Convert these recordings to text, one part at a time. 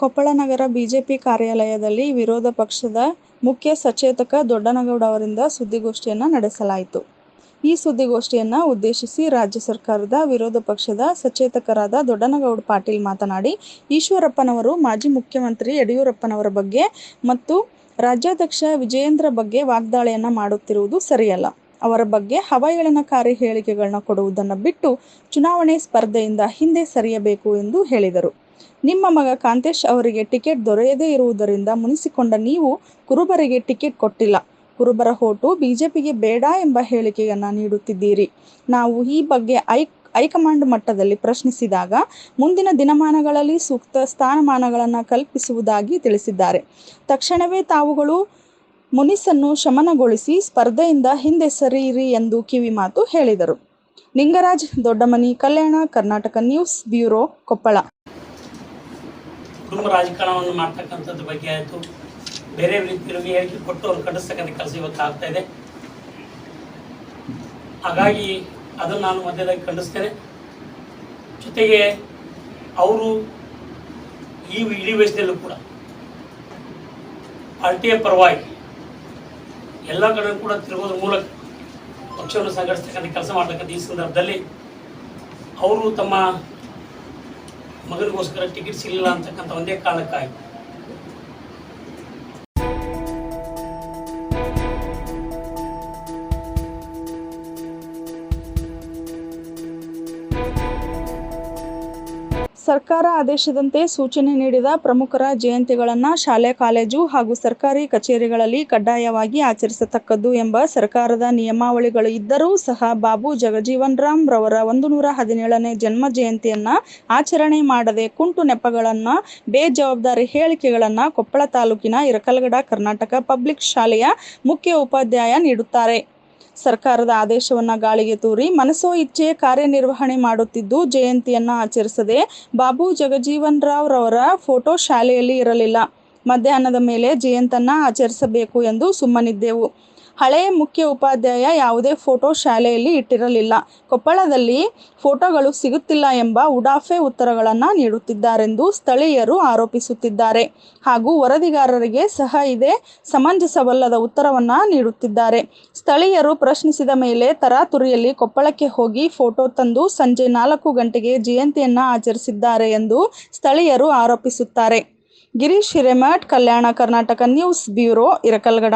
ಕೊಪ್ಪಳ ನಗರ BJP ಕಾರ್ಯಾಲಯದಲ್ಲಿ ವಿರೋಧ ಪಕ್ಷದ ಮುಖ್ಯ ಸಚೇತಕ ದೊಡ್ಡನಗೌಡ ಅವರಿಂದ ಸುದ್ದಿಗೋಷ್ಠಿಯನ್ನು ನಡೆಸಲಾಯಿತು. ಈ ಸುದ್ದಿಗೋಷ್ಠಿಯನ್ನು ಉದ್ದೇಶಿಸಿ ರಾಜ್ಯ ಸರ್ಕಾರದ ವಿರೋಧ ಪಕ್ಷದ ಸಚೇತಕರಾದ ದೊಡ್ಡನಗೌಡ ಪಾಟೀಲ್ ಮಾತನಾಡಿ, ಈಶ್ವರಪ್ಪನವರು ಮಾಜಿ ಮುಖ್ಯಮಂತ್ರಿ ಯಡಿಯೂರಪ್ಪನವರ ಬಗ್ಗೆ ಮತ್ತು ರಾಜ್ಯಾಧ್ಯಕ್ಷ ವಿಜಯೇಂದ್ರ ಬಗ್ಗೆ ವಾಗ್ದಾಳಿಯನ್ನು ಮಾಡುತ್ತಿರುವುದು ಸರಿಯಲ್ಲ. ಅವರ ಬಗ್ಗೆ ಹವಾಯೇಳನಕಾರಿ ಹೇಳಿಕೆಗಳನ್ನ ಕೊಡುವುದನ್ನು ಬಿಟ್ಟು ಚುನಾವಣೆ ಸ್ಪರ್ಧೆಯಿಂದ ಹಿಂದೆ ಸರಿಯಬೇಕು ಎಂದು ಹೇಳಿದರು. ನಿಮ್ಮ ಮಗ ಕಾಂತೇಶ್ ಅವರಿಗೆ ಟಿಕೆಟ್ ದೊರೆಯದೇ ಇರುವುದರಿಂದ ಮುನಿಸಿಕೊಂಡ ನೀವು ಕುರುಬರಿಗೆ ಟಿಕೆಟ್ ಕೊಟ್ಟಿಲ್ಲ. ಕುರುಬರ ಓಟು ಬಿಜೆಪಿಗೆ ಬೇಡ ಎಂಬ ಹೇಳಿಕೆಯನ್ನು ನೀಡುತ್ತಿದ್ದೀರಿ. ನಾವು ಈ ಬಗ್ಗೆ ಹೈಕಮಾಂಡ್ ಮಟ್ಟದಲ್ಲಿ ಪ್ರಶ್ನಿಸಿದಾಗ ಮುಂದಿನ ದಿನಮಾನಗಳಲ್ಲಿ ಸೂಕ್ತ ಸ್ಥಾನಮಾನಗಳನ್ನು ಕಲ್ಪಿಸುವುದಾಗಿ ತಿಳಿಸಿದ್ದಾರೆ. ತಕ್ಷಣವೇ ತಾವುಗಳು ಮುನಿಸನ್ನು ಶಮನಗೊಳಿಸಿ ಸ್ಪರ್ಧೆಯಿಂದ ಹಿಂದೆ ಸರಿಯಿರಿ ಎಂದು ಕಿವಿಮಾತು ಹೇಳಿದರು. Ningaraj Doddamani, Kalyana Karnataka news bureau, Koppal. ಕುಟುಂಬ ರಾಜಕಾರಣವನ್ನು ಮಾಡ್ತಕ್ಕಂಥದ್ದು ಬಗ್ಗೆ ಆಯಿತು, ಬೇರೆ ರೀತಿಯಲ್ಲಿ ಹೇಳಿಕೆ ಕೊಟ್ಟು ಅವ್ರು ಕಟ್ಟಿಸ್ತಕ್ಕಂಥ ಕೆಲಸ ಇವತ್ತು ಆಗ್ತಾ ಇದೆ. ಹಾಗಾಗಿ ಅದನ್ನು ನಾನು ಮಧ್ಯದಲ್ಲಿ ಖಂಡಿಸ್ತೇನೆ. ಜೊತೆಗೆ ಅವರು ಈ ಇಡೀ ವಯಸ್ಸಿನಲ್ಲೂ ಕೂಡ ಪಾರ್ಟಿಯ ಪರವಾಗಿ ಎಲ್ಲ ಕಡೆ ಕೂಡ ತಿರುಗೋದ್ರ ಮೂಲಕ ಪಕ್ಷವನ್ನು ಸಂಘಟಿಸ್ತಕ್ಕಂಥ ಕೆಲಸ ಮಾಡ್ತಕ್ಕಂಥ ಈ ಸಂದರ್ಭದಲ್ಲಿ ಅವರು ತಮ್ಮ ಮಗನಿಗೋಸ್ಕರ ಟಿಕೆಟ್ ಸಿಗಲಿಲ್ಲ ಅಂತಕ್ಕಂಥ ಒಂದೇ ಕಾರಣಕ್ಕಾಗಿ ಸರ್ಕಾರ ಆದೇಶದಂತೆ ಸೂಚನೆ ನೀಡಿದ ಪ್ರಮುಖರ ಜಯಂತಿಗಳನ್ನು ಶಾಲೆ, ಕಾಲೇಜು ಹಾಗೂ ಸರ್ಕಾರಿ ಕಚೇರಿಗಳಲ್ಲಿ ಕಡ್ಡಾಯವಾಗಿ ಆಚರಿಸತಕ್ಕದ್ದು ಎಂಬ ಸರ್ಕಾರದ ನಿಯಮಾವಳಿಗಳು ಇದ್ದರೂ ಸಹ ಬಾಬು ಜಗಜೀವನ್ ರಾಮ್ ರವರ 117ನೇ ಜನ್ಮ ಜಯಂತಿಯನ್ನು ಆಚರಣೆ ಮಾಡದೆ ಕುಂಟು ನೆಪಗಳನ್ನು, ಬೇಜವಾಬ್ದಾರಿ ಹೇಳಿಕೆಗಳನ್ನು ಕೊಪ್ಪಳ ತಾಲೂಕಿನ ಇರಕಲಗಡ ಕರ್ನಾಟಕ ಪಬ್ಲಿಕ್ ಶಾಲೆಯ ಮುಖ್ಯ ಉಪಾಧ್ಯಾಯ ನೀಡುತ್ತಾರೆ. ಸರ್ಕಾರದ ಆದೇಶವನ್ನು ಗಾಳಿಗೆ ತೂರಿ ಮನಸೋ ಇಚ್ಛೆ ಕಾರ್ಯನಿರ್ವಹಣೆ ಮಾಡುತ್ತಿದ್ದು, ಜಯಂತಿಯನ್ನು ಆಚರಿಸದೆ ಬಾಬು ಜಗಜೀವನ್ ರಾವ್ ರವರ ಫೋಟೋ ಶಾಲೆಯಲ್ಲಿ ಇರಲಿಲ್ಲ. ಮಧ್ಯಾಹ್ನದ ಮೇಲೆ ಜಯಂತಿಯನ್ನು ಆಚರಿಸಬೇಕು ಎಂದು ಸುಮ್ಮನಿದ್ದೆವು. ಹಳೆಯ ಮುಖ್ಯ ಉಪಾಧ್ಯಾಯ ಯಾವುದೇ ಫೋಟೋ ಶಾಲೆಯಲ್ಲಿ ಇಟ್ಟಿರಲಿಲ್ಲ. ಕೊಪ್ಪಳದಲ್ಲಿ ಫೋಟೋಗಳು ಸಿಗುತ್ತಿಲ್ಲ ಎಂಬ ಉಡಾಫೆ ಉತ್ತರಗಳನ್ನು ನೀಡುತ್ತಿದ್ದಾರೆಂದು ಸ್ಥಳೀಯರು ಆರೋಪಿಸುತ್ತಿದ್ದಾರೆ. ಹಾಗೂ ವರದಿಗಾರರಿಗೆ ಸಹ ಇದೇ ಸಮಂಜಸವಲ್ಲದ ಉತ್ತರವನ್ನು ನೀಡುತ್ತಿದ್ದಾರೆ. ಸ್ಥಳೀಯರು ಪ್ರಶ್ನಿಸಿದ ಮೇಲೆ ತರಾತುರಿಯಲ್ಲಿ ಕೊಪ್ಪಳಕ್ಕೆ ಹೋಗಿ ಫೋಟೋ ತಂದು ಸಂಜೆ 4 ಗಂಟೆಗೆ ಜಯಂತಿಯನ್ನು ಆಚರಿಸಿದ್ದಾರೆ ಎಂದು ಸ್ಥಳೀಯರು ಆರೋಪಿಸುತ್ತಾರೆ. Girish Hiremath, Kalyana Karnataka news bureau, ಇರಕಲಗಡ.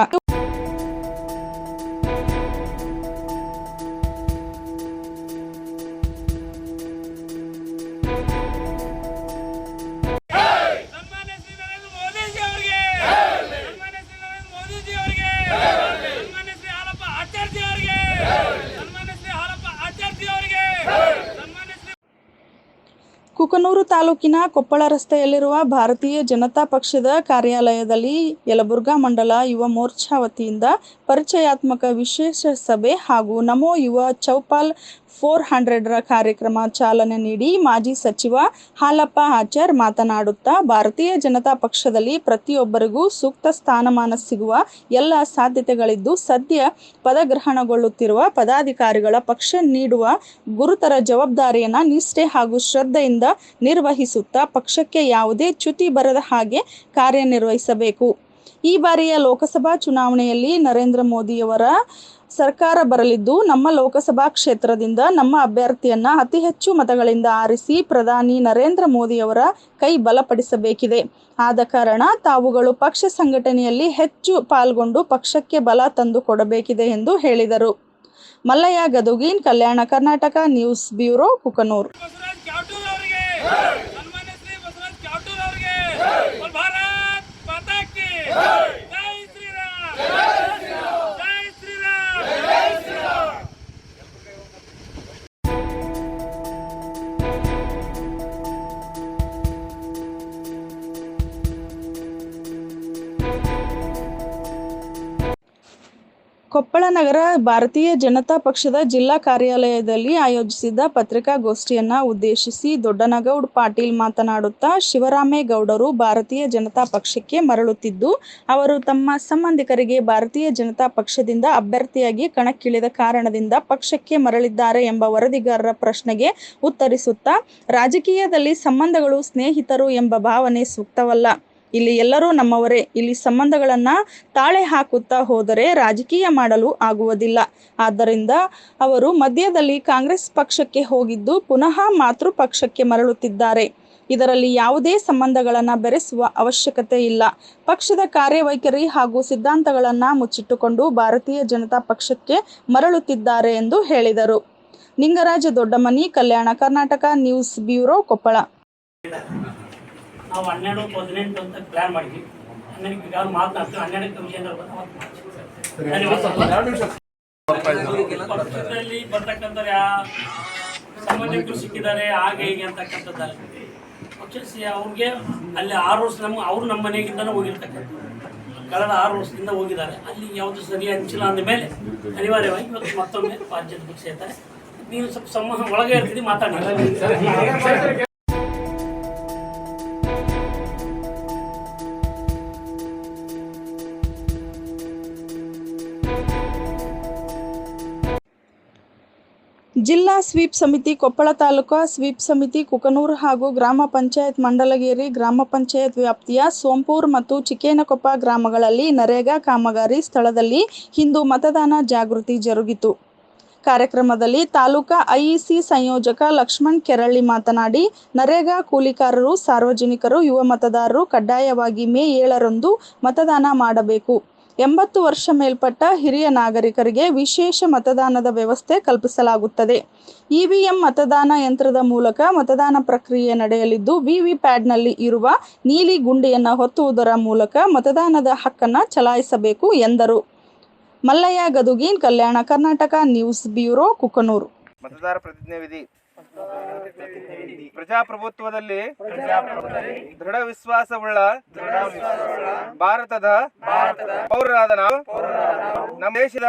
ಕುಕನೂರು ತಾಲೂಕಿನ ಕೊಪ್ಪಳ ರಸ್ತೆಯಲ್ಲಿರುವ ಭಾರತೀಯ ಜನತಾ ಪಕ್ಷದ ಕಾರ್ಯಾಲಯದಲ್ಲಿ ಯಲಬುರ್ಗಾ ಮಂಡಲ ಯುವ ಮೋರ್ಚಾ ವತಿಯಿಂದ ಪರಿಚಯಾತ್ಮಕ ವಿಶೇಷ ಸಭೆ ಹಾಗೂ ನಮೋ ಯುವ ಚೌಪಾಲ್ 400ರ ಕಾರ್ಯಕ್ರಮ ಚಾಲನೆ ನೀಡಿ ಮಾಜಿ ಸಚಿವ ಹಾಲಪ್ಪ ಆಚಾರ್ ಮಾತನಾಡುತ್ತಾ, ಭಾರತೀಯ ಜನತಾ ಪಕ್ಷದಲ್ಲಿ ಪ್ರತಿಯೊಬ್ಬರಿಗೂ ಸೂಕ್ತ ಸ್ಥಾನಮಾನ ಸಿಗುವ ಎಲ್ಲ ಸಾಧ್ಯತೆಗಳಿದ್ದು, ಸದ್ಯ ಪದಗ್ರಹಣಗೊಳ್ಳುತ್ತಿರುವ ಪದಾಧಿಕಾರಿಗಳ ಪಕ್ಷ ನೀಡುವ ಗುರುತರ ಜವಾಬ್ದಾರಿಯನ್ನು ನಿಷ್ಠೆ ಹಾಗೂ ಶ್ರದ್ಧೆಯಿಂದ ನಿರ್ವಹಿಸುತ್ತಾ ಪಕ್ಷಕ್ಕೆ ಯಾವುದೇ ಚ್ಯುತಿ ಬರದ ಹಾಗೆ ಕಾರ್ಯನಿರ್ವಹಿಸಬೇಕು. ಈ ಬಾರಿಯ ಲೋಕಸಭಾ ಚುನಾವಣೆಯಲ್ಲಿ ನರೇಂದ್ರ ಮೋದಿಯವರ ಸರ್ಕಾರ ಬರಲಿದ್ದು, ನಮ್ಮ ಲೋಕಸಭಾ ಕ್ಷೇತ್ರದಿಂದ ನಮ್ಮ ಅಭ್ಯರ್ಥಿಯನ್ನು ಅತಿ ಹೆಚ್ಚು ಮತಗಳಿಂದ ಆರಿಸಿ ಪ್ರಧಾನಿ ನರೇಂದ್ರ ಮೋದಿಯವರ ಕೈ ಬಲಪಡಿಸಬೇಕಿದೆ. ಆದ ಕಾರಣ ತಾವುಗಳು ಪಕ್ಷ ಸಂಘಟನೆಯಲ್ಲಿ ಹೆಚ್ಚು ಪಾಲ್ಗೊಂಡು ಪಕ್ಷಕ್ಕೆ ಬಲ ತಂದು ಕೊಡಬೇಕಿದೆ ಎಂದು ಹೇಳಿದರು. Mallayya ಗದುಗಿನ್, Kalyana Karnataka news bureau, Kukanur. ಕೊಪ್ಪಳ ನಗರ ಭಾರತೀಯ ಜನತಾ ಪಕ್ಷದ ಜಿಲ್ಲಾ ಕಾರ್ಯಾಲಯದಲ್ಲಿ ಆಯೋಜಿಸಿದ್ದ ಪತ್ರಿಕಾಗೋಷ್ಠಿಯನ್ನು ಉದ್ದೇಶಿಸಿ ದೊಡ್ಡನಗೌಡ ಪಾಟೀಲ್ ಮಾತನಾಡುತ್ತಾ, ಶಿವರಾಮೇಗೌಡರು ಭಾರತೀಯ ಜನತಾ ಪಕ್ಷಕ್ಕೆ ಮರಳುತ್ತಿದ್ದು, ಅವರು ತಮ್ಮ ಸಂಬಂಧಿಕರಿಗೆ ಭಾರತೀಯ ಜನತಾ ಪಕ್ಷದಿಂದ ಅಭ್ಯರ್ಥಿಯಾಗಿ ಕಣಕ್ಕಿಳಿದ ಕಾರಣದಿಂದ ಪಕ್ಷಕ್ಕೆ ಮರಳಿದ್ದಾರೆ ಎಂಬ ವರದಿಗಾರರ ಪ್ರಶ್ನೆಗೆ ಉತ್ತರಿಸುತ್ತಾ, ರಾಜಕೀಯದಲ್ಲಿ ಸಂಬಂಧಗಳು ಸ್ನೇಹಿತರು ಎಂಬ ಭಾವನೆ ಸೂಕ್ತವಲ್ಲ. ಇಲ್ಲಿ ಎಲ್ಲರೂ ನಮ್ಮವರೇ. ಇಲ್ಲಿ ಸಂಬಂಧಗಳನ್ನು ತಾಳೆ ಹಾಕುತ್ತಾ ಹೋದರೆ ರಾಜಕೀಯ ಮಾಡಲು ಆಗುವುದಿಲ್ಲ. ಆದ್ದರಿಂದ ಅವರು ಮಧ್ಯದಲ್ಲಿ ಕಾಂಗ್ರೆಸ್ ಪಕ್ಷಕ್ಕೆ ಹೋಗಿದ್ದು ಪುನಃ ಮಾತೃ ಪಕ್ಷಕ್ಕೆ ಮರಳುತ್ತಿದ್ದಾರೆ. ಇದರಲ್ಲಿ ಯಾವುದೇ ಸಂಬಂಧಗಳನ್ನು ಬೆರೆಸುವ ಅವಶ್ಯಕತೆ ಇಲ್ಲ. ಪಕ್ಷದ ಕಾರ್ಯವೈಖರಿ ಹಾಗೂ ಸಿದ್ಧಾಂತಗಳನ್ನು ಮುಚ್ಚಿಟ್ಟುಕೊಂಡು ಭಾರತೀಯ ಜನತಾ ಪಕ್ಷಕ್ಕೆ ಮರಳುತ್ತಿದ್ದಾರೆ ಎಂದು ಹೇಳಿದರು. Ningaraja Doddamani, Kalyana Karnataka news bureau, Koppal. ನಾವು 12-18 ಅಂತ ಪ್ಲಾನ್ ಮಾಡಿದ್ವಿ. 12 ಮಾತನಾಡ್ತೀವಿ. 12 ವಿಜೇಂದ್ರ ಪಕ್ಷದಲ್ಲಿ ಬರ್ತಕ್ಕಂಥ ಸಂಬಂಧಿಕರು ಸಿಕ್ಕಿದ್ದಾರೆ ಹಾಗೆ ಹೀಗೆ ಅಂತಕ್ಕಂಥದ್ದಲ್ಲ. ಪಕ್ಷ ಅವ್ರಿಗೆ ಅಲ್ಲಿ 6 ವರ್ಷ ಅವರು ನಮ್ಮ ಮನೆಗಿಂದನೂ ಹೋಗಿರ್ತಕ್ಕಂಥ ಕಳೆದ 6 ವರ್ಷದಿಂದ ಹೋಗಿದ್ದಾರೆ. ಅಲ್ಲಿ ಯಾವುದು ಸರಿ ಹಂಚಿಲ್ಲ ಅಂದಮೇಲೆ ಅನಿವಾರ್ಯವಾಗಿ ಇವತ್ತು ಮತ್ತೊಮ್ಮೆ ರಾಜ್ಯದ ಪಕ್ಷ ಇರ್ತಾರೆ. ನೀನು ಸ್ವಲ್ಪ ಒಳಗೆ ಇರ್ತೀವಿ, ಮಾತಾಡಿ. ಜಿಲ್ಲಾ ಸ್ವೀಪ್ ಸಮಿತಿ ಕೊಪ್ಪಳ ತಾಲೂಕಾ ಸ್ವೀಪ್ ಸಮಿತಿ ಕುಕನೂರು ಹಾಗೂ ಗ್ರಾಮ ಪಂಚಾಯತ್ ಮಂಡಲಗೇರಿ ಗ್ರಾಮ ಪಂಚಾಯತ್ ವ್ಯಾಪ್ತಿಯ ಸೋಂಪೂರ್ ಮತ್ತು ಚಿಕ್ಕೇನಕೊಪ್ಪ ಗ್ರಾಮಗಳಲ್ಲಿ ನರೇಗಾ ಕಾಮಗಾರಿ ಸ್ಥಳದಲ್ಲಿ ಇಂದು ಮತದಾನ ಜಾಗೃತಿ ಜರುಗಿತು. ಕಾರ್ಯಕ್ರಮದಲ್ಲಿ ತಾಲೂಕಾ ಐಇಸಿ ಸಂಯೋಜಕ ಲಕ್ಷ್ಮಣ್ ಕೆರಳ್ಳಿ ಮಾತನಾಡಿ, ನರೇಗಾ ಕೂಲಿಕಾರರು, ಸಾರ್ವಜನಿಕರು, ಯುವ ಮತದಾರರು ಕಡ್ಡಾಯವಾಗಿ ಮೇ 7ರಂದು ಮತದಾನ ಮಾಡಬೇಕು. 80 ವರ್ಷ ಮೇಲ್ಪಟ್ಟ ಹಿರಿಯ ನಾಗರಿಕರಿಗೆ ವಿಶೇಷ ಮತದಾನದ ವ್ಯವಸ್ಥೆ ಕಲ್ಪಿಸಲಾಗುತ್ತದೆ. ಇವಿಎಂ ಮತದಾನ ಯಂತ್ರದ ಮೂಲಕ ಮತದಾನ ಪ್ರಕ್ರಿಯೆ ನಡೆಯಲಿದ್ದು, ವಿವಿಪ್ಯಾಟ್ನಲ್ಲಿ ಇರುವ ನೀಲಿ ಗುಂಡಿಯನ್ನು ಹೊತ್ತುವುದರ ಮೂಲಕ ಮತದಾನದ ಹಕ್ಕನ್ನು ಚಲಾಯಿಸಬೇಕು ಎಂದರು. Mallayya ಗದುಗಿನ್, Kalyana Karnataka news bureau, Kukanur. ಮತದಾರ ಪ್ರತಿಜ್ಞೆ ವಿಧಿ. ಪ್ರಜಾಪ್ರಭುತ್ವದಲ್ಲಿ ದೃಢ ವಿಶ್ವಾಸವುಳ್ಳ ಭಾರತದ ಪೌರರಾದ ನಾವು ನಮ್ಮ ದೇಶದ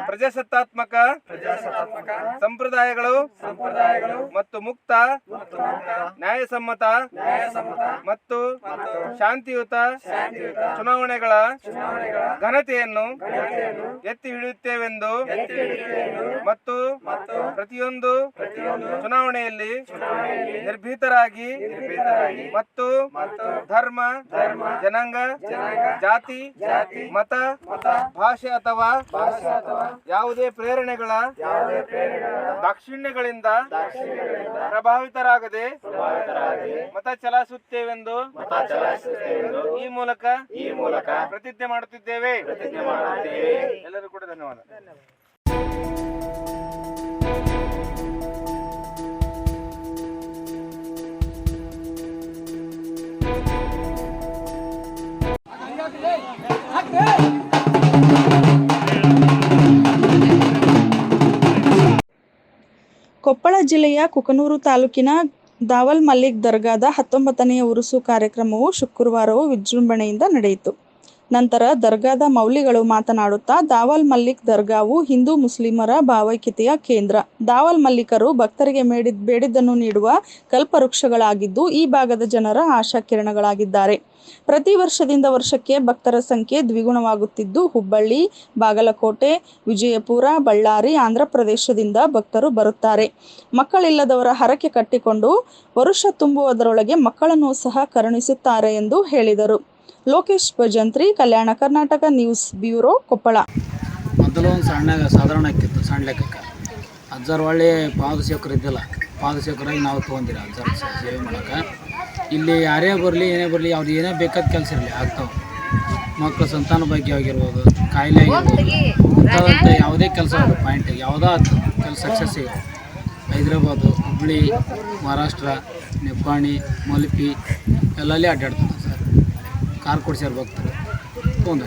ಪ್ರಜಾಸತ್ತಾತ್ಮಕ ಸಂಪ್ರದಾಯಗಳು ಮತ್ತು ಮುಕ್ತ, ನ್ಯಾಯಸಮ್ಮತ ಮತ್ತು ಶಾಂತಿಯುತ ಚುನಾವಣೆಗಳ ಘನತೆಯನ್ನು ಎತ್ತಿ ಹಿಡಿಯುತ್ತೇವೆಂದು ಮತ್ತು ಪ್ರತಿಯೊಂದು ಚುನಾವಣೆಯಲ್ಲಿ ನಿರ್ಭೀತರಾಗಿ ಮತ್ತು ಧರ್ಮ, ಜನಾಂಗ, ಜಾತಿ, ಮತ, ಭಾಷೆ ಅಥವಾ ಯಾವುದೇ ಪ್ರೇರಣೆಗಳ ದಾಕ್ಷಿಣ್ಯಗಳಿಂದ ಪ್ರಭಾವಿತರಾಗದೆ ಮತ ಚಲಾಯಿಸುತ್ತೇವೆಂದು ಈ ಮೂಲಕ ಪ್ರತಿಜ್ಞೆ ಮಾಡುತ್ತಿದ್ದೇವೆ. ಎಲ್ಲರೂ ಕೂಡ ಧನ್ಯವಾದ. ಕೊಪ್ಪಳ ಜಿಲ್ಲೆಯ ಕುಕನೂರು ತಾಲೂಕಿನ ದಾವಲ್ ಮಲ್ಲಿಕ್ ದರ್ಗಾದ 19ನೇ ಉರುಸು ಕಾರ್ಯಕ್ರಮವು ಶುಕ್ರವಾರವೂ ವಿಜೃಂಭಣೆಯಿಂದ ನಡೆಯಿತು. ನಂತರ ದರ್ಗಾದ ಮೌಲ್ವಿಗಳು ಮಾತನಾಡುತ್ತಾ, ದಾವಲ್ ಮಲ್ಲಿಕ್ ದರ್ಗಾವು ಹಿಂದೂ ಮುಸ್ಲಿಮರ ಭಾವೈಕ್ಯತೆಯ ಕೇಂದ್ರ. ದಾವಲ್ ಮಲ್ಲಿಕರು ಭಕ್ತರಿಗೆ ಬೇಡಿದ್ದನ್ನು ನೀಡುವ ಕಲ್ಪವೃಕ್ಷಗಳಾಗಿದ್ದು, ಈ ಭಾಗದ ಜನರ ಆಶಾಕಿರಣಗಳಾಗಿದ್ದಾರೆ. ಪ್ರತಿ ವರ್ಷದಿಂದ ವರ್ಷಕ್ಕೆ ಭಕ್ತರ ಸಂಖ್ಯೆ ದ್ವಿಗುಣವಾಗುತ್ತಿದ್ದು, ಹುಬ್ಬಳ್ಳಿ, ಬಾಗಲಕೋಟೆ, ವಿಜಯಪುರ, ಬಳ್ಳಾರಿ, ಆಂಧ್ರಪ್ರದೇಶದಿಂದ ಭಕ್ತರು ಬರುತ್ತಾರೆ. ಮಕ್ಕಳಿಲ್ಲದವರ ಹರಕೆ ಕಟ್ಟಿಕೊಂಡು ವರುಷ ತುಂಬುವುದರೊಳಗೆ ಮಕ್ಕಳನ್ನು ಸಹ ಕರುಣಿಸುತ್ತಾರೆ ಎಂದು ಹೇಳಿದರು. Lokesh Bhajantri, Kalyana Karnataka news bureau, Koppal. ಮೊದಲು ಒಂದು ಸಾಧಾರಣ ಆಕಿತ್ತು, ಸಣ್ಣ ಲೆಕ್ಕಕ್ಕೆ. ಅಜ್ಜಾರು ಒಳ್ಳೆ ಪಾದಸೇವಕರು ಇದ್ದಿಲ್ಲ. ಪಾದಸೇವಕರಾಗಿ ನಾವು ತೊಗೊಂಡಿರಿ ಅಜ್ಜಾರ ಸೇವೆ ಮಾಡೋಕೆ. ಇಲ್ಲಿ ಯಾರೇ ಬರಲಿ, ಏನೇ ಬರಲಿ, ಅವ್ರು ಏನೇ ಬೇಕಾದ ಕೆಲಸ ಇರಲಿ ಆಗ್ತಾವೆ. ಮಕ್ಕಳು ಸಂತಾನ ಭಾಗ್ಯ ಆಗಿರ್ಬೋದು, ಕಾಯಿಲೆ ಆಗಿರ್ಬೋದು, ಯಾವುದೇ ಕೆಲಸ ಅದು ಪಾಯಿಂಟ್ ಯಾವುದೋ ಅದು ಕೆಲಸ ಸಕ್ಸಸ್ ಇವೆ. ಹೈದ್ರಾಬಾದು, ಹುಬ್ಬಳ್ಳಿ, ಮಹಾರಾಷ್ಟ್ರ, ನಿಪ್ಪಾಣಿ, ಮಲ್ಪಿ ಎಲ್ಲಲ್ಲಿ ಅಡ್ಡಾಡ್ತಾರೆ ಸರ್. ಕಾರ್ ಕೊಡ್ಸ್ಯಾರ ಭಕ್ತರು ತೊಗೊಂಡು.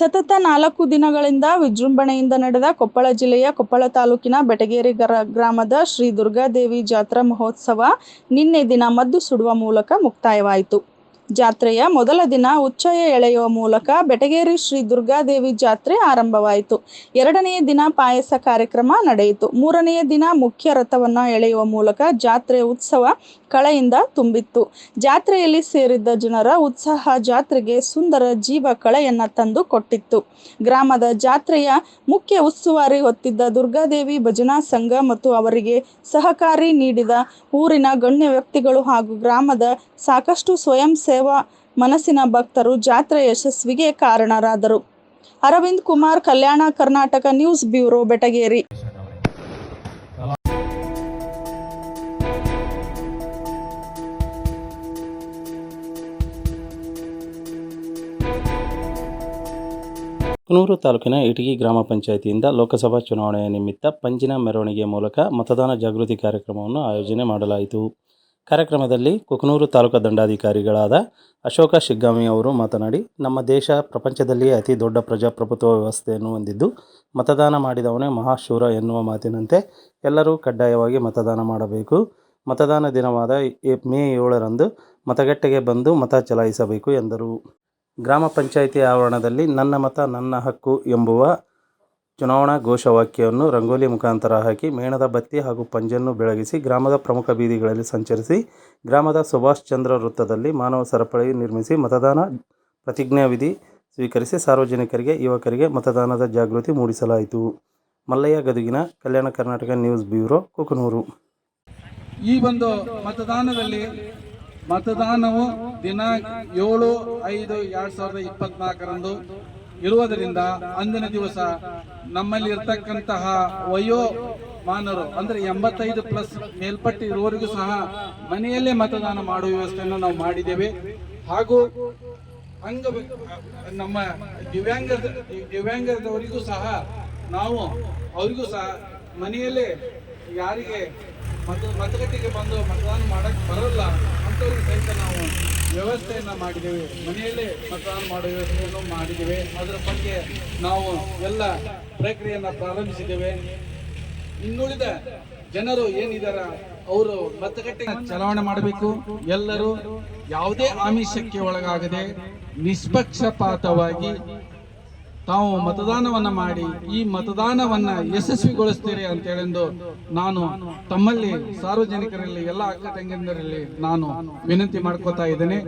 ಸತತ 4 ದಿನಗಳಿಂದ ವಿಜೃಂಭಣೆಯಿಂದ ನಡೆದ ಕೊಪ್ಪಳ ಜಿಲ್ಲೆಯ ಕೊಪ್ಪಳ ತಾಲೂಕಿನ ಬೆಟಗೇರಿ ಗ್ರಾಮದ ಶ್ರೀ ದುರ್ಗಾದೇವಿ ಜಾತ್ರಾ ಮಹೋತ್ಸವ ನಿನ್ನೆ ದಿನ ಮದ್ದು ಸುಡುವ ಮೂಲಕ ಮುಕ್ತಾಯವಾಯಿತು. ಜಾತ್ರೆಯ ಮೊದಲ ದಿನ ಉಚ್ಚಯ ಎಳೆಯುವ ಮೂಲಕ ಬೆಟಗೇರಿ ಶ್ರೀ ದುರ್ಗಾದೇವಿ ಜಾತ್ರೆ ಆರಂಭವಾಯಿತು. 2ನೇ ದಿನ ಪಾಯಸ ಕಾರ್ಯಕ್ರಮ ನಡೆಯಿತು. 3ನೇ ದಿನ ಮುಖ್ಯ ರಥವನ್ನು ಎಳೆಯುವ ಮೂಲಕ ಜಾತ್ರೆ ಉತ್ಸವ ಕಳೆಯಿಂದ ತುಂಬಿತ್ತು. ಜಾತ್ರೆಯಲ್ಲಿ ಸೇರಿದ್ದ ಜನರ ಉತ್ಸಾಹ ಜಾತ್ರೆಗೆ ಸುಂದರ ಜೀವ ಕಳೆಯನ್ನ ತಂದು ಕೊಟ್ಟಿತ್ತು. ಗ್ರಾಮದ ಜಾತ್ರೆಯ ಮುಖ್ಯ ಉಸ್ತುವಾರಿ ಹೊತ್ತಿದ್ದ ದುರ್ಗಾದೇವಿ ಭಜನಾ ಸಂಘ ಮತ್ತು ಅವರಿಗೆ ಸಹಕಾರಿ ನೀಡಿದ ಊರಿನ ಗಣ್ಯ ವ್ಯಕ್ತಿಗಳು ಹಾಗೂ ಗ್ರಾಮದ ಸಾಕಷ್ಟು ಸ್ವಯಂ ಸೇವಾ ಮನಸ್ಸಿನ ಭಕ್ತರು ಜಾತ್ರೆ ಯಶಸ್ವಿಗೆ ಕಾರಣರಾದರು. Arvind Kumar, Kalyana Karnataka news bureau, Betageri. ಕುಕನೂರು ತಾಲೂಕಿನ ಇಟಗಿ ಗ್ರಾಮ ಪಂಚಾಯಿತಿಯಿಂದ ಲೋಕಸಭಾ ಚುನಾವಣೆಯ ನಿಮಿತ್ತ ಪಂಜಿನ ಮೆರವಣಿಗೆ ಮೂಲಕ ಮತದಾನ ಜಾಗೃತಿ ಕಾರ್ಯಕ್ರಮವನ್ನು ಆಯೋಜನೆ ಮಾಡಲಾಯಿತು. ಕಾರ್ಯಕ್ರಮದಲ್ಲಿ ಕುಕನೂರು ತಾಲೂಕು ದಂಡಾಧಿಕಾರಿಗಳಾದ ಅಶೋಕ ಶಿಗ್ಗಾಮಿ ಅವರು ಮಾತನಾಡಿ, ನಮ್ಮ ದೇಶ ಪ್ರಪಂಚದಲ್ಲಿಯೇ ಅತಿ ದೊಡ್ಡ ಪ್ರಜಾಪ್ರಭುತ್ವ ವ್ಯವಸ್ಥೆಯನ್ನು ಹೊಂದಿದ್ದು, ಮತದಾನ ಮಾಡಿದವನೇ ಮಹಾಶೂರ ಎನ್ನುವ ಮಾತಿನಂತೆ ಎಲ್ಲರೂ ಕಡ್ಡಾಯವಾಗಿ ಮತದಾನ ಮಾಡಬೇಕು. ಮತದಾನ ದಿನವಾದ ಮೇ 7ರಂದು ಮತಗಟ್ಟೆಗೆ ಬಂದು ಮತ ಚಲಾಯಿಸಬೇಕು ಎಂದರು. ಗ್ರಾಮ ಪಂಚಾಯಿತಿ ಆವರಣದಲ್ಲಿ ನನ್ನ ಮತ ನನ್ನ ಹಕ್ಕು ಎಂಬುವ ಚುನಾವಣಾ ಘೋಷವಾಕ್ಯವನ್ನು ರಂಗೋಲಿ ಮುಖಾಂತರ ಹಾಕಿ, ಮೇಣದ ಬತ್ತಿ ಹಾಗೂ ಪಂಜನ್ನು ಬೆಳಗಿಸಿ ಗ್ರಾಮದ ಪ್ರಮುಖ ಬೀದಿಗಳಲ್ಲಿ ಸಂಚರಿಸಿ, ಗ್ರಾಮದ ಸುಭಾಷ್ ಚಂದ್ರ ವೃತ್ತದಲ್ಲಿ ಮಾನವ ಸರಪಳಿ ನಿರ್ಮಿಸಿ ಮತದಾನ ಪ್ರತಿಜ್ಞಾವಿಧಿ ಸ್ವೀಕರಿಸಿ ಸಾರ್ವಜನಿಕರಿಗೆ, ಯುವಕರಿಗೆ ಮತದಾನದ ಜಾಗೃತಿ ಮೂಡಿಸಲಾಯಿತು. Mallayya ಗದುಗಿನ, Kalyana Karnataka news bureau, Kukanur. ಈ ಒಂದು ಮತದಾನದಲ್ಲಿ ಮತದಾನವು ದಿನಾಂಕ 7/5/2024ರಂದು ಇರುವುದರಿಂದ ಅಂದಿನ ದಿವಸ ನಮ್ಮಲ್ಲಿ ಇರ್ತಕ್ಕಂತಹ ವಯೋಮಾನರು ಅಂದರೆ 85+ ಮೇಲ್ಪಟ್ಟು ಇರುವವರಿಗೂ ಸಹ ಮನೆಯಲ್ಲೇ ಮತದಾನ ಮಾಡುವ ವ್ಯವಸ್ಥೆಯನ್ನು ನಾವು ಮಾಡಿದ್ದೇವೆ. ಹಾಗೂ ನಮ್ಮ ದಿವ್ಯಾಂಗದವರಿಗೂ ಸಹ ನಾವು ಅವರಿಗೂ ಸಹ ಮನೆಯಲ್ಲೇ ಯಾರಿಗೆ ಮತಗಟ್ಟೆಗೆ ಬಂದು ಮತದಾನ ಮಾಡಕ್ಕೆ ಬರಲ್ಲ ಅಂಥವ್ರಿಗೆ ಸಹಿತ ನಾವು ವ್ಯವಸ್ಥೆಯನ್ನು ಮಾಡಿದ್ದೇವೆ. ಮನೆಯಲ್ಲೇ ಮತದಾನ ಮಾಡುವ ವ್ಯವಸ್ಥೆಯನ್ನು ಮಾಡಿದ್ದೇವೆ. ಅದರ ಬಗ್ಗೆ ನಾವು ಎಲ್ಲ ಪ್ರಕ್ರಿಯೆಯನ್ನು ಪ್ರಾರಂಭಿಸಿದ್ದೇವೆ. ಇನ್ನುಳಿದ ಜನರು ಏನಿದಾರ ಅವರು ಮತಗಟ್ಟೆ ಚಲಾವಣೆ ಮಾಡಬೇಕು. ಎಲ್ಲರೂ ಯಾವುದೇ ಆಮಿಷಕ್ಕೆ ಒಳಗಾಗದೆ ನಿಷ್ಪಕ್ಷಪಾತವಾಗಿ ತಾವು ಮತದಾನವನ್ನ ಮಾಡಿ ಈ ಮತದಾನವನ್ನ ಯಶಸ್ವಿಗೊಳಿಸ್ತೀರಿ ಅಂತೇಳೆಂದು ನಾನು ತಮ್ಮಲ್ಲಿ ಸಾರ್ವಜನಿಕರಲ್ಲಿ ಎಲ್ಲ ಅಕ್ಕ ತಂಗಿಯರಲ್ಲಿ ನಾನು ವಿನಂತಿ ಮಾಡ್ಕೋತಾ ಇದ್ದೇನೆ.